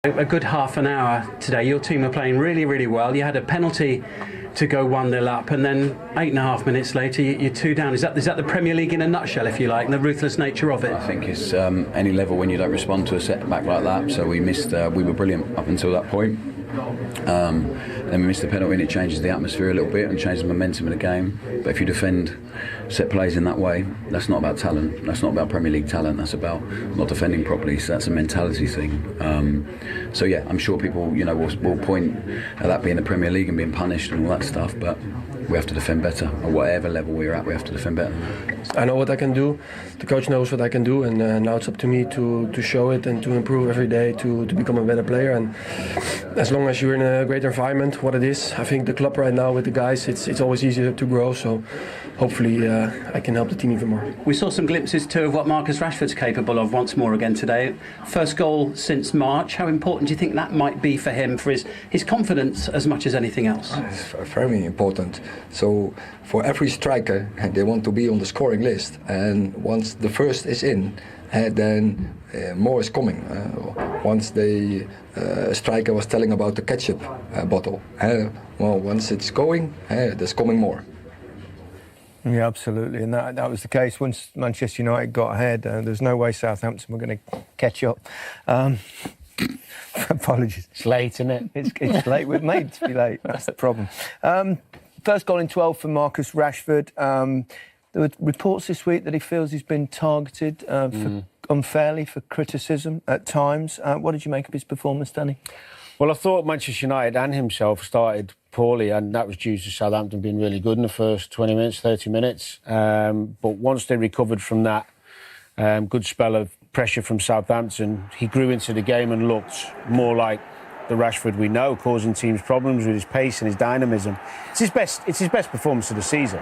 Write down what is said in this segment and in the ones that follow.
A good half an hour today. Your team were playing really, really well. You had a penalty to go 1-0 up, and then 8.5 minutes later you're 2 down. Is that the Premier League in a nutshell, if you like, and the ruthless nature of it? I think it's any level when you don't respond to a setback like that. So we missed. We were brilliant up until that point. Then we missed the penalty, and it changes the atmosphere a little bit and changes the momentum of the game. But if you defend set plays in that way, that's not about talent. That's not about Premier League talent. That's about not defending properly. So that's a mentality thing. So yeah, I'm sure people, will point at that being the Premier League and being punished and all that stuff. But we have to defend better. At whatever level we're at, we have to defend better. I know what I can do. The coach knows what I can do, and now it's up to me to show it and to improve every day to become a better player. And as long as you're in a great environment, what it is, I think the club right now with the guys, it's always easier to grow. So hopefully I can help the team even more. We saw some glimpses too of what Marcus Rashford's capable of once more again today. First goal since March. How important do you think that might be for him, for his confidence as much as anything else? It's very important. So for every striker, they want to be on the scoring list, and once the first is in, then more is coming. Once the striker was telling about the ketchup bottle, once it's going, there's coming more. Yeah, absolutely, and that was the case. Once Manchester United got ahead, there's no way Southampton were going to catch up. Apologies. It's late, isn't it? It's late. We're made to be late. That's the problem. First goal in 12 for Marcus Rashford. There were reports this week that he feels he's been targeted unfairly for criticism at times. What did you make of his performance, Danny? Well, I thought Manchester United and himself started poorly, and that was due to Southampton being really good in the first 20 minutes, 30 minutes. But once they recovered from that good spell of pressure from Southampton, he grew into the game and looked more like the Rashford we know, causing teams problems with his pace and his dynamism. It's his best performance of the season.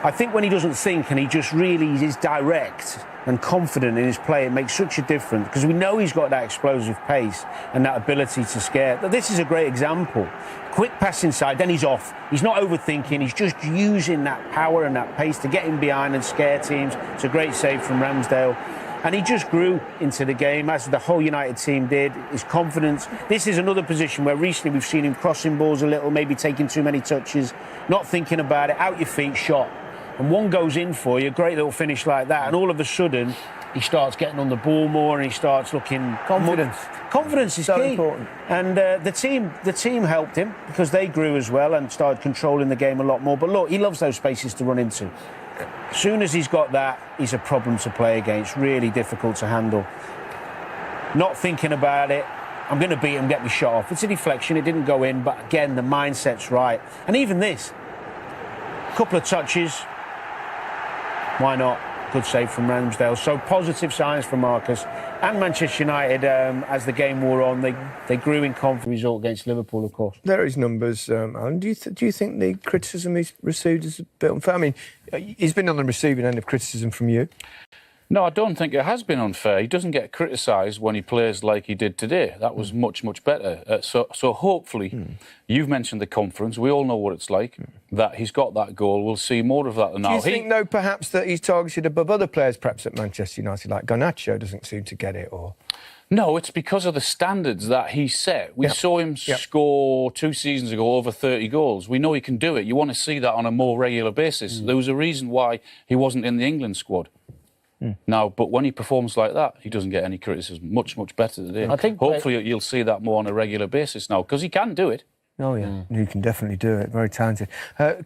I think when he doesn't think and he just really is direct and confident in his play, it makes such a difference, because we know he's got that explosive pace and that ability to scare. This is a great example. Quick pass inside, then he's off. He's not overthinking, he's just using that power and that pace to get in behind and scare teams. It's a great save from Ramsdale. And he just grew into the game, as the whole United team did. His confidence. This is another position where recently we've seen him crossing balls a little, maybe taking too many touches, not thinking about it, out your feet, shot. And one goes in for you, great little finish like that, and all of a sudden he starts getting on the ball more and he starts looking... Confidence. Confidence is so key. Important. And the team helped him because they grew as well and started controlling the game a lot more. But look, he loves those spaces to run into. As soon as he's got that, he's a problem to play against, really difficult to handle. Not thinking about it, I'm going to beat him, get me shot off. It's a deflection, it didn't go in, but again, the mindset's right. And even this, couple of touches, why not? Good save from Ramsdale. So positive signs from Marcus. And Manchester United, as the game wore on, they grew in confidence. Result against Liverpool, of course. There are his numbers, Alan. Do you think the criticism he's received is a bit unfair? I mean, he's been on the receiving end of criticism from you. No, I don't think it has been unfair. He doesn't get criticised when he plays like he did today. That was much, much better. So hopefully, you've mentioned the confidence. We all know what it's like, that he's got that goal. We'll see more of that now. Do you think, though, perhaps that he's targeted above other players, perhaps at Manchester United, like Garnacho doesn't seem to get it, or...? No, it's because of the standards that he set. We saw him score 2 seasons ago over 30 goals. We know he can do it. You want to see that on a more regular basis. There was a reason why he wasn't in the England squad. Now, but when he performs like that, he doesn't get any criticism. Much, much better today. I think hopefully you'll see that more on a regular basis now, because he can do it. Oh, yeah. He can definitely do it. Very talented.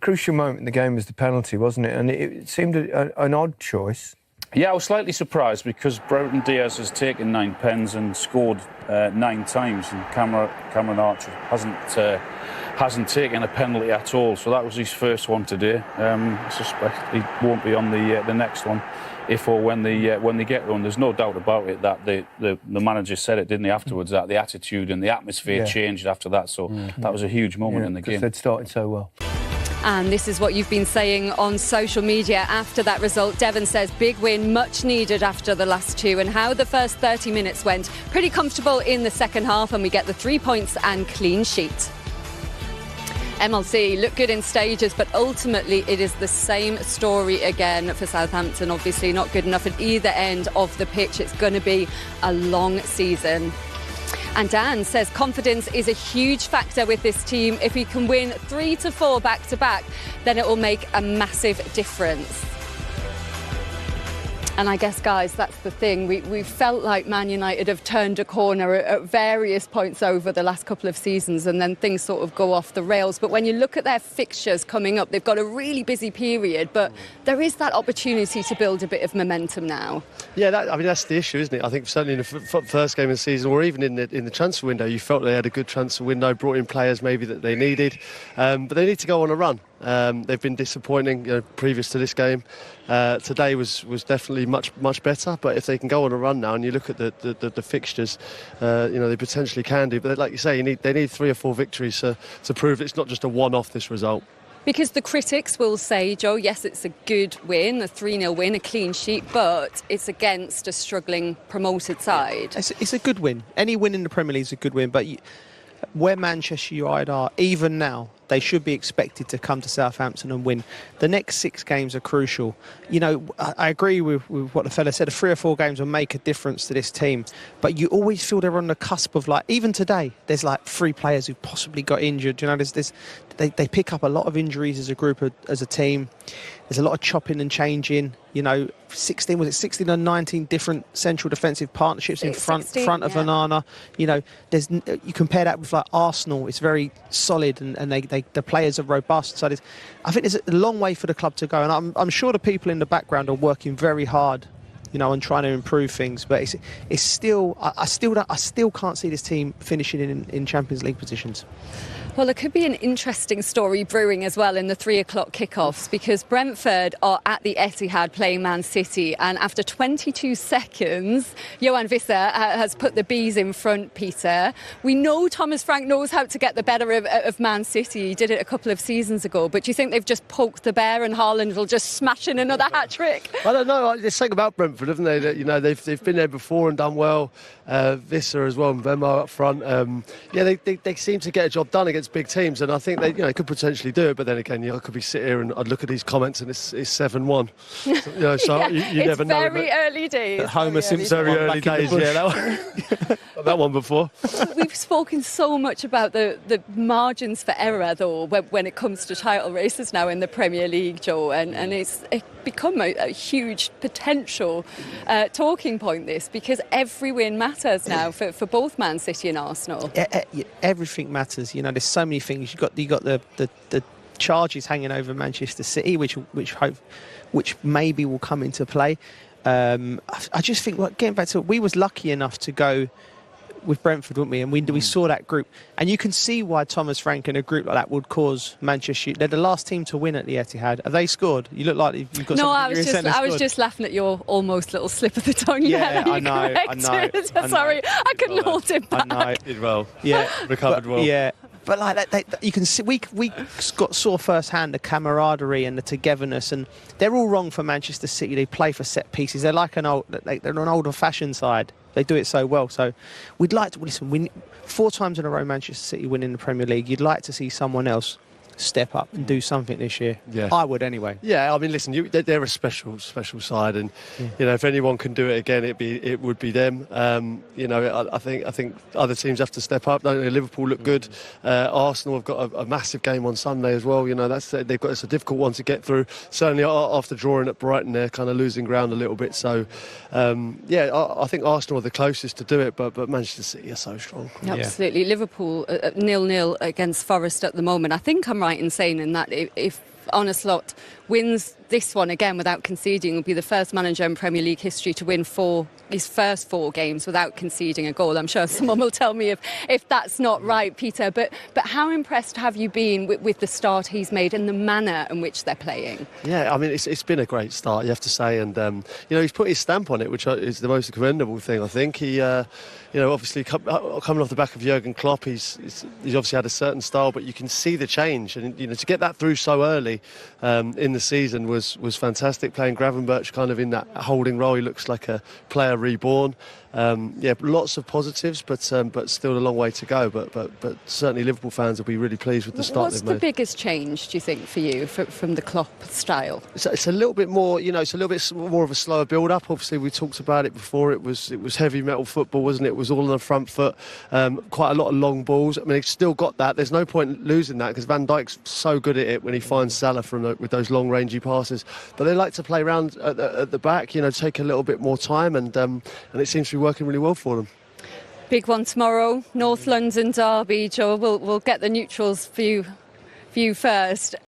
Crucial moment in the game was the penalty, wasn't it? And it seemed an odd choice. Yeah, I was slightly surprised because Brereton Diaz has taken 9 pens and scored 9 times, and Cameron Archer hasn't taken a penalty at all. So that was his first one today. I suspect he won't be on the next one, if or when they get one. There's no doubt about it that the manager said it, didn't he, afterwards, that the attitude and the atmosphere changed after that. So that was a huge moment in the game. They'd started so well. And this is what you've been saying on social media after that result. Devon says big win, much needed after the last 2, and how the first 30 minutes went. Pretty comfortable in the second half, and we get the 3 points and clean sheet. MLC look good in stages, but ultimately it is the same story again for Southampton. Obviously not good enough at either end of the pitch. It's going to be a long season. And Dan says confidence is a huge factor with this team. If we can win 3 to 4 back-to-back, then it will make a massive difference. And I guess, guys, that's the thing. We felt like Man United have turned a corner at various points over the last couple of seasons, and then things sort of go off the rails. But when you look at their fixtures coming up, they've got a really busy period, but there is that opportunity to build a bit of momentum now. Yeah, that's the issue, isn't it? I think certainly in the first game of the season, or even in the transfer window, you felt they had a good transfer window, brought in players maybe that they needed, but they need to go on a run. They've been disappointing, previous to this game. Today was definitely much better. But if they can go on a run now, and you look at the fixtures, they potentially can do. But like you say, they need 3 or 4 victories to prove it's not just a one-off, this result. Because the critics will say, Joe, yes, it's a good win, a 3-0 win, a clean sheet, but it's against a struggling promoted side. It's a good win. Any win in the Premier League is a good win, but where Manchester United are, even now, they should be expected to come to Southampton and win. The next 6 games are crucial. I agree with what the fella said. 3 or 4 games will make a difference to this team. But you always feel they're on the cusp of, even today, there's 3 players who've possibly got injured. They pick up a lot of injuries as a group, as a team. There's a lot of chopping and changing. 16 or 19 different central defensive partnerships in front of Onana. You compare that with Arsenal. It's very solid, and the players are robust. So I think there's a long way for the club to go, and I'm sure the people in the background are working very hard, and trying to improve things. But it's still, I still can't see this team finishing in Champions League positions. Well, there could be an interesting story brewing as well in the 3 o'clock kickoffs, because Brentford are at the Etihad playing Man City, and after 22 seconds, Johan Visser has put the Bees in front, Peter. We know Thomas Frank knows how to get the better of Man City. He did it a couple of seasons ago, but do you think they've just poked the bear and Haaland will just smash in another hat-trick? I don't know. There's something about Brentford, haven't they? That, they've been there before and done well. Visser as well, and Venmo up front. They seem to get a job done against big teams, and I think they could potentially do it. But then again, I could be sitting here and I'd look at these comments and it's 7-1 so you never know. It's very early days. Homer Simpson, very early days. That one before. We've spoken so much about the margins for error, though, when it comes to title races now in the Premier League, Joe, and it's become a huge potential talking point, this, because every win matters now for both Man City and Arsenal. Everything matters. There's so many things. You got the charges hanging over Manchester City, which maybe will come into play. I just think, getting back to it, we was lucky enough to go with Brentford, weren't we? And we saw that group, and you can see why Thomas Frank in a group like that would cause Manchester. They're the last team to win at the Etihad. Have they scored? You look like you've got. No, I was just laughing at your almost little slip of the tongue. Yeah, there. I know. Sorry, I couldn't hold it back. I know. Did well. Yeah, recovered well. Yeah. But you can see, we saw firsthand the camaraderie and the togetherness, and they're all wrong for Manchester City. They play for set pieces. They're they're an older-fashioned side. They do it so well. So we'd like to listen. 4 times in a row, Manchester City winning the Premier League. You'd like to see someone else step up and do something this year. Yeah. I would anyway. Yeah, I mean, listen, they're a special side, and if anyone can do it again, it would be them. I think other teams have to step up. Don't they? Liverpool look good. Arsenal have got a massive game on Sunday as well. It's a difficult one to get through. Certainly after drawing at Brighton, they're kind of losing ground a little bit. So I think Arsenal are the closest to do it, but Manchester City are so strong. Absolutely. Liverpool 0-0 against Forest at the moment. I think I'm right in saying in that if Onana wins this one again without conceding, will be the first manager in Premier League history to win his first 4 games without conceding a goal. I'm sure someone will tell me if that's not right, Peter. But how impressed have you been with the start he's made and the manner in which they're playing? Yeah, I mean, it's been a great start, you have to say, and he's put his stamp on it, which is the most commendable thing. I think he, obviously coming off the back of Jurgen Klopp, he's obviously had a certain style, but you can see the change, and to get that through so early in the season was fantastic. Playing Gravenberch kind of in that holding role, he looks like a player reborn. Yeah, lots of positives, but still a long way to go. But certainly Liverpool fans will be really pleased with the start What's they've the made. biggest change, do you think, for you from the Klopp style? It's a little bit more, it's a little bit more of a slower build-up. Obviously, we talked about it before. It was heavy metal football, wasn't it? It was all on the front foot, quite a lot of long balls. I mean, they've still got that. There's no point losing that because Van Dijk's so good at it when he finds Salah with those long, rangy passes. But they like to play around at the back, take a little bit more time, and it seems to be working really well for them. Big one tomorrow, North London derby. Joe, we'll get the neutrals for you first.